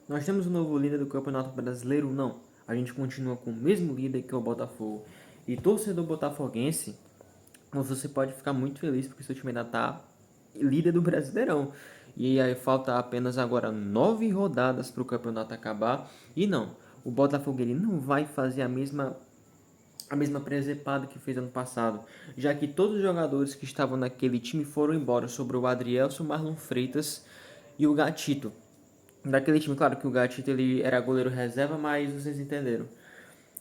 Nós temos um novo líder do Campeonato Brasileiro? Não. A gente continua com o mesmo líder que é o Botafogo. E torcedor botafoguense, você pode ficar muito feliz porque seu time ainda está líder do Brasileirão. E aí falta apenas agora 9 rodadas para o campeonato acabar. E não, o Botafogo ele não vai fazer a mesma presepada que fez ano passado, já que todos os jogadores que estavam naquele time foram embora, sobre o Adrielson, Marlon Freitas e o Gatito. Daquele time, claro que o Gatito ele era goleiro reserva, mas vocês entenderam.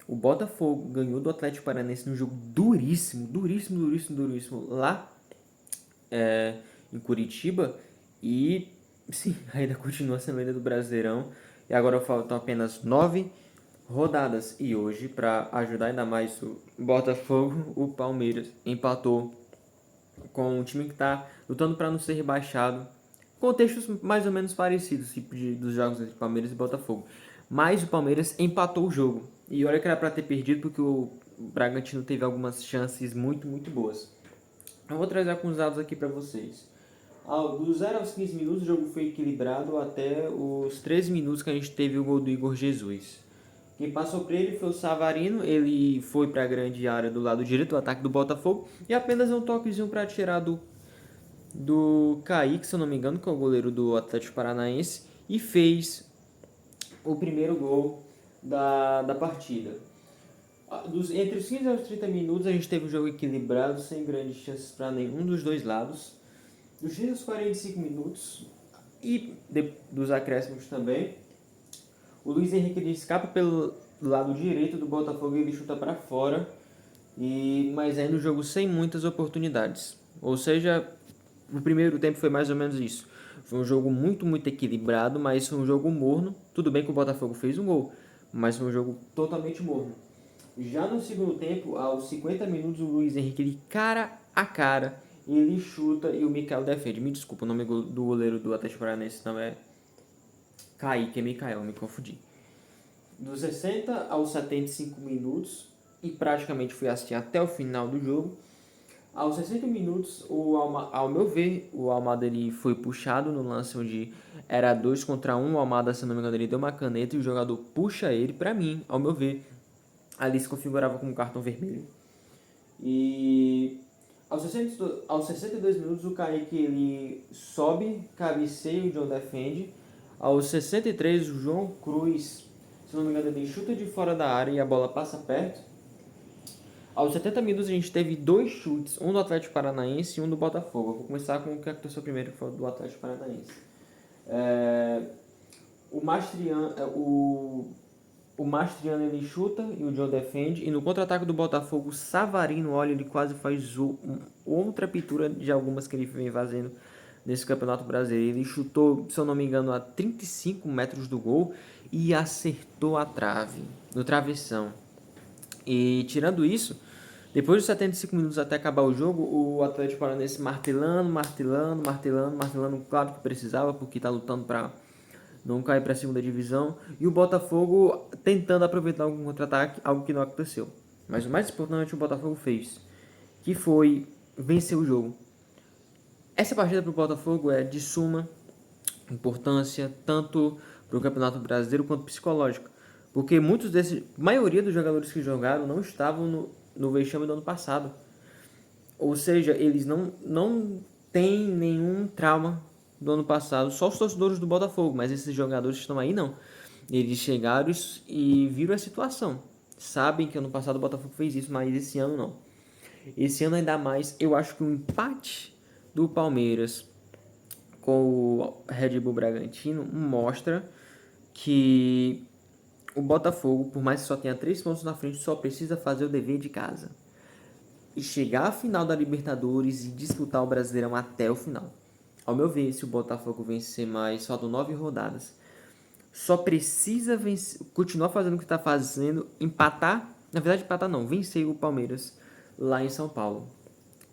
O Botafogo ganhou do Atlético Paranaense num jogo duríssimo, duríssimo, duríssimo, duríssimo, lá em Curitiba. E sim, ainda continua sendo líder do Brasileirão. E agora faltam apenas 9 rodadas. E hoje, para ajudar ainda mais o Botafogo, o Palmeiras empatou com um time que está lutando para não ser rebaixado. Contextos mais ou menos parecidos tipo dos jogos entre Palmeiras e Botafogo. Mas o Palmeiras empatou o jogo. E olha que era para ter perdido porque o Bragantino teve algumas chances muito, muito boas. Eu vou trazer alguns dados aqui para vocês. Dos 0 aos 15 minutos, o jogo foi equilibrado até os 13 minutos que a gente teve o gol do Igor Jesus. Quem passou para ele foi o Savarino, ele foi para a grande área do lado direito do ataque do Botafogo e apenas um toquezinho para tirar do Kaique, se eu não me engano, que é o goleiro do Atlético Paranaense, e fez o primeiro gol da partida. Entre os 15 e os 30 minutos a gente teve um jogo equilibrado, sem grandes chances para nenhum dos dois lados. Dos 15 aos 45 minutos e dos acréscimos também, o Luiz Henrique ele escapa pelo lado direito do Botafogo e ele chuta para fora, mas ainda o jogo sem muitas oportunidades. Ou seja, o primeiro tempo foi mais ou menos isso. Foi um jogo muito, muito equilibrado, mas foi um jogo morno. Tudo bem que o Botafogo fez um gol, mas foi um jogo totalmente morno. Já no segundo tempo, aos 50 minutos, o Luiz Henrique, ele cara a cara, ele chuta e o Mikael defende. Me desculpa, o nome do goleiro do Atlético Paranaense não é Kaique, é Mikael, me confundi. Dos 60 aos 75 minutos, e praticamente fui assistir até o final do jogo. Aos 60 minutos, ao meu ver, o Almada ele foi puxado no lance onde era 2 contra 1. O Almada, se não me engano, ele deu uma caneta e o jogador puxa ele. Para mim, ao meu ver, ali se configurava como cartão vermelho. E aos 62 minutos, o Kaique ele sobe, cabeceia e o John defende. Aos 63, o João Cruz, se não me engano, ele chuta de fora da área e a bola passa perto. Aos 70 minutos a gente teve dois chutes, um do Atlético Paranaense e um do Botafogo. Eu vou começar com o que aconteceu primeiro, que foi o do Atlético Paranaense. O Mastriano, o Mastriano ele chuta e o John defende. E no contra-ataque do Botafogo, o Savarino, olha, ele quase faz outra pintura de algumas que ele vem fazendo nesse Campeonato Brasileiro. Ele chutou, se eu não me engano, a 35 metros do gol e acertou a trave, no travessão. E tirando isso, depois dos 75 minutos até acabar o jogo, o Atlético Paranaense martelando, martelando, martelando, martelando, claro que precisava, porque está lutando para não cair para a segunda divisão, e o Botafogo tentando aproveitar algum contra-ataque, algo que não aconteceu. Mas o mais importante o Botafogo fez, que foi vencer o jogo. Essa partida para o Botafogo é de suma importância, tanto para o Campeonato Brasileiro quanto psicológico. Porque a maioria dos jogadores que jogaram não estavam no vexame do ano passado. Ou seja, eles não têm nenhum trauma do ano passado, só os torcedores do Botafogo, mas esses jogadores que estão aí não. Eles chegaram e viram a situação. Sabem que ano passado o Botafogo fez isso, mas esse ano não. Esse ano ainda mais, eu acho que o empate do Palmeiras com o Red Bull Bragantino mostra que o Botafogo, por mais que só tenha 3 pontos na frente, só precisa fazer o dever de casa e chegar à final da Libertadores e disputar o Brasileirão até o final. Ao meu ver, se o Botafogo vencer mais, faltam 9 rodadas, só precisa vencer, continuar fazendo o que está fazendo, empatar, na verdade empatar não, vencer o Palmeiras lá em São Paulo,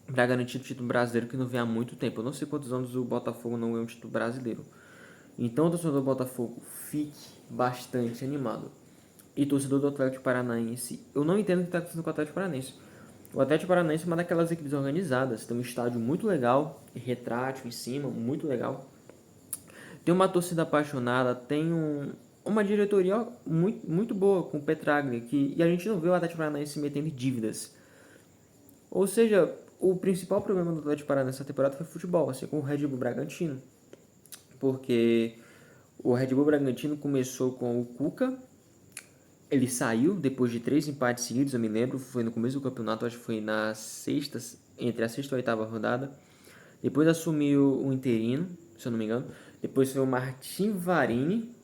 para garantir o título brasileiro que não vem há muito tempo. Eu não sei quantos anos o Botafogo não ganhou um título brasileiro. Então, o torcedor do Botafogo, fique bastante animado. E torcedor do Atlético Paranaense, eu não entendo o que está acontecendo com o Atlético Paranaense. O Atlético Paranaense é uma daquelas equipes organizadas, tem um estádio muito legal, retrátil em cima, muito legal. Tem uma torcida apaixonada, uma diretoria muito boa com o Petraglia, e a gente não vê o Atlético Paranaense se metendo em dívidas. Ou seja, o principal problema do Atlético Paranaense nessa temporada foi futebol, assim como o Red Bull Bragantino. Porque o Red Bull Bragantino começou com o Cuca, ele saiu depois de 3 empates seguidos, eu me lembro, foi no começo do campeonato, acho que foi entre a sexta e a oitava rodada. Depois assumiu o interino, se eu não me engano. Depois foi o Martin Varini,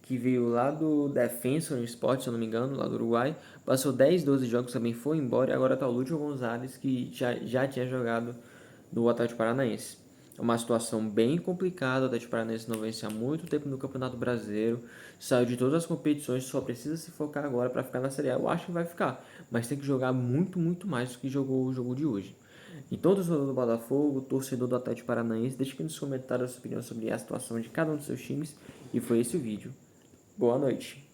que veio lá do Defensor Sport, se eu não me engano, lá do Uruguai. Passou 10, 12 jogos, também foi embora. E agora está o Lúcio Gonzalez, que já tinha jogado no Atlético Paranaense. É uma situação bem complicada. O Atlético Paranaense não vence há muito tempo no Campeonato Brasileiro. Saiu de todas as competições, só precisa se focar agora para ficar na Série A. Eu acho que vai ficar, mas tem que jogar muito mais do que jogou o jogo de hoje. Então, torcedor do Botafogo, torcedor do Atlético Paranaense, deixe aqui nos comentários a sua opinião sobre a situação de cada um dos seus times. E foi esse o vídeo. Boa noite.